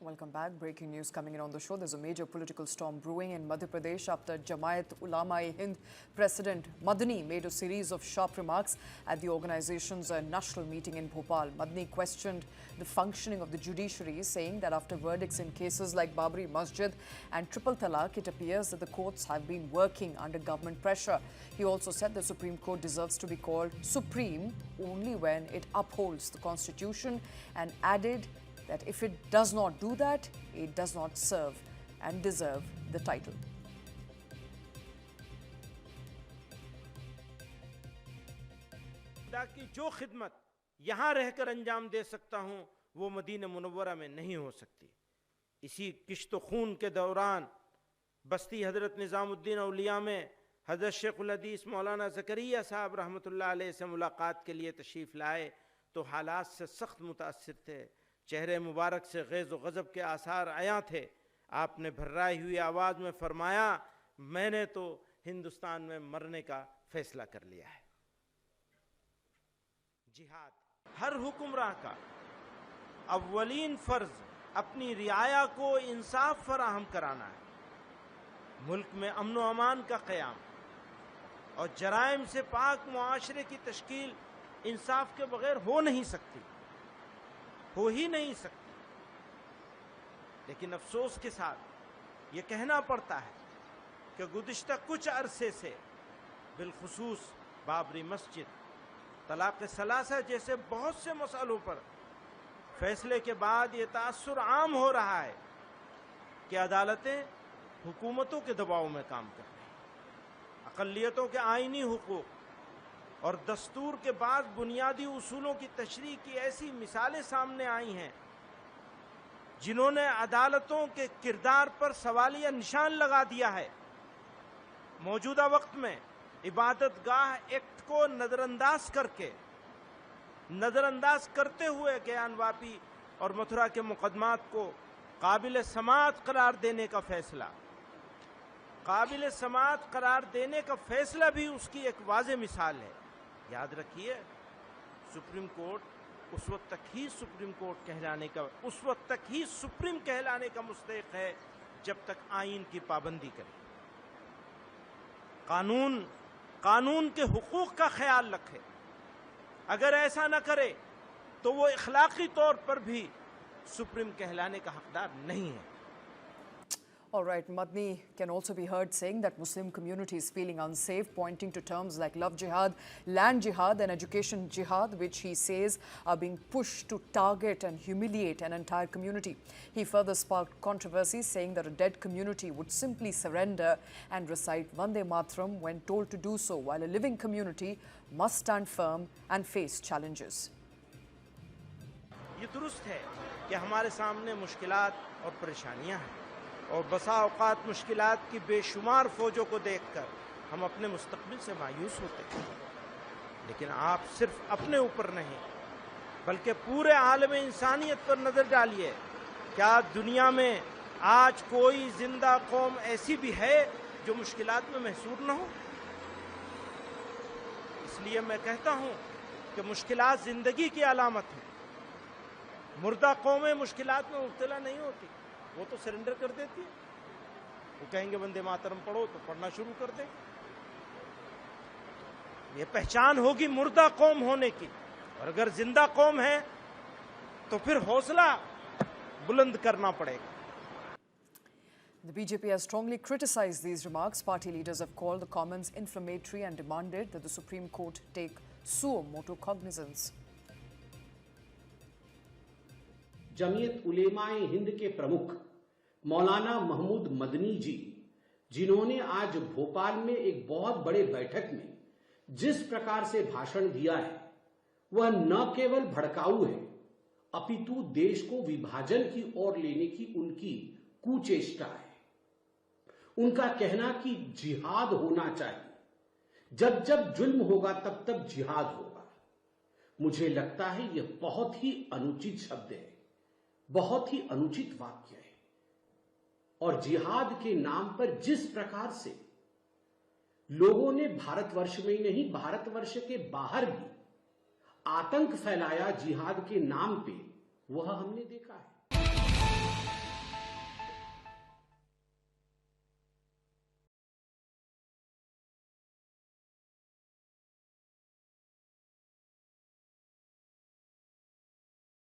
Welcome back. Breaking news coming in on the show. There's a major political storm brewing in Madhya Pradesh after Jamaat-Ulama-e-Hind President Madani made a series of sharp remarks at the organization's national meeting in Bhopal. Madani questioned the functioning of the judiciary, saying that after verdicts in cases like Babri Masjid and Triple Talaq, it appears that the courts have been working under government pressure. He also said the Supreme Court deserves to be called supreme only when it upholds the Constitution, and added that if it does not do that, it does not serve and deserve the title. खुदा की जो खिदमत यहाँ रहकर अंजाम दे सकता हूँ वो मदीना मुनव्वरा में नहीं हो सकती। इसी किश्त खून के दौरान बस्ती हजरत निज़ामुद्दीन औलिया में हजरत शेखुल हदीस मौलाना ज़करिया साहब रहमतुल्लाह अलैह से मुलाकात के लिए तशरीफ़ लाए तो हालात से सख्त मुतासिर थे। चेहरे मुबारक से गैज़ व गज़ब के आसार आया थे। आपने भर्राई हुई आवाज़ में फरमाया, मैंने तो हिंदुस्तान में मरने का फैसला कर लिया है। जिहाद हर हुक्मरां का अव्वलीन फ़र्ज़ अपनी रियाया को इंसाफ फराहम कराना है। मुल्क में अमन व अमान का क़याम और जराइम से पाक मुआशरे की तश्कील इंसाफ के बगैर हो नहीं सकती, हो ही नहीं सकती। लेकिन अफसोस के साथ ये कहना पड़ता है कि गुज़िश्ता कुछ अरसे से बिलखुसूस बाबरी मस्जिद, तलाक़ सलासा जैसे बहुत से मसलों पर फैसले के बाद ये तासुर आम हो रहा है कि अदालतें हुकूमतों के दबाव में काम कर रही हैं। अक़लियतों के आईनी हुकूक और दस्तूर के बाद बुनियादी उसूलों की तशरीह की ऐसी मिसालें सामने आई हैं जिन्होंने अदालतों के किरदार पर सवालिया निशान लगा दिया है। मौजूदा वक्त में इबादत गाह एक्ट को नज़रअंदाज करते हुए ज्ञानवापी और मथुरा के मुकदमात को काबिल समाअत करार देने का फैसला भी उसकी एक वाज़ेह मिसाल है। याद रखिए, सुप्रीम कोर्ट उस वक्त तक ही सुप्रीम कहलाने का मुस्तहिक है जब तक आईन की पाबंदी करे, कानून के हुकूक का ख्याल रखे। अगर ऐसा न करे तो वो इखलाकी तौर पर भी सुप्रीम कहलाने का हकदार नहीं है। All right, Madani can also be heard saying that Muslim community is feeling unsafe, pointing to terms like love jihad, land jihad and education jihad, which he says are being pushed to target and humiliate an entire community. He further sparked controversy, saying that a dead community would simply surrender and recite Vande Mataram when told to do so, while a living community must stand firm and face challenges. ये दुरुस्त है कि हमारे सामने मुश्किलात और परेशानियां हैं और बसा औकात मुश्किलात की बेशुमार फौजों को देखकर हम अपने मुस्तकबिल से मायूस होते हैं। लेकिन आप सिर्फ अपने ऊपर नहीं बल्कि पूरे आलम इंसानियत पर नज़र डालिए। क्या दुनिया में आज कोई जिंदा कौम ऐसी भी है जो मुश्किलात में महसूर न हो? इसलिए मैं कहता हूँ कि मुश्किलात ज़िंदगी की अलामत है। मुर्दा कौमें मुश्किलात में मुब्तला नहीं होती, वो तो सरेंडर कर देती है। वो कहेंगे वंदे मातरम पढ़ो तो पढ़ना शुरू कर दे। ये पहचान होगी मुर्दा कौम होने की, और अगर जिंदा कौम है तो फिर हौसला बुलंद करना पड़ेगा। The BJP has strongly criticized these remarks. Party leaders have called the comments inflammatory and demanded that the Supreme Court take suo motu cognizance. Jamiat उलेमाए Hind के प्रमुख मौलाना महमूद मदनी जी, जिन्होंने आज भोपाल में एक बहुत बड़े बैठक में जिस प्रकार से भाषण दिया है, वह न केवल भड़काऊ है अपितु देश को विभाजन की ओर लेने की उनकी कुचेष्टा है। उनका कहना कि जिहाद होना चाहिए, जब जब जुल्म होगा तब तब जिहाद होगा, मुझे लगता है यह बहुत ही अनुचित शब्द है, बहुत ही अनुचित वाक्य है। और जिहाद के नाम पर जिस प्रकार से लोगों ने भारतवर्ष में ही नहीं, भारतवर्ष के बाहर भी आतंक फैलाया जिहाद के नाम पे, वह हमने देखा है।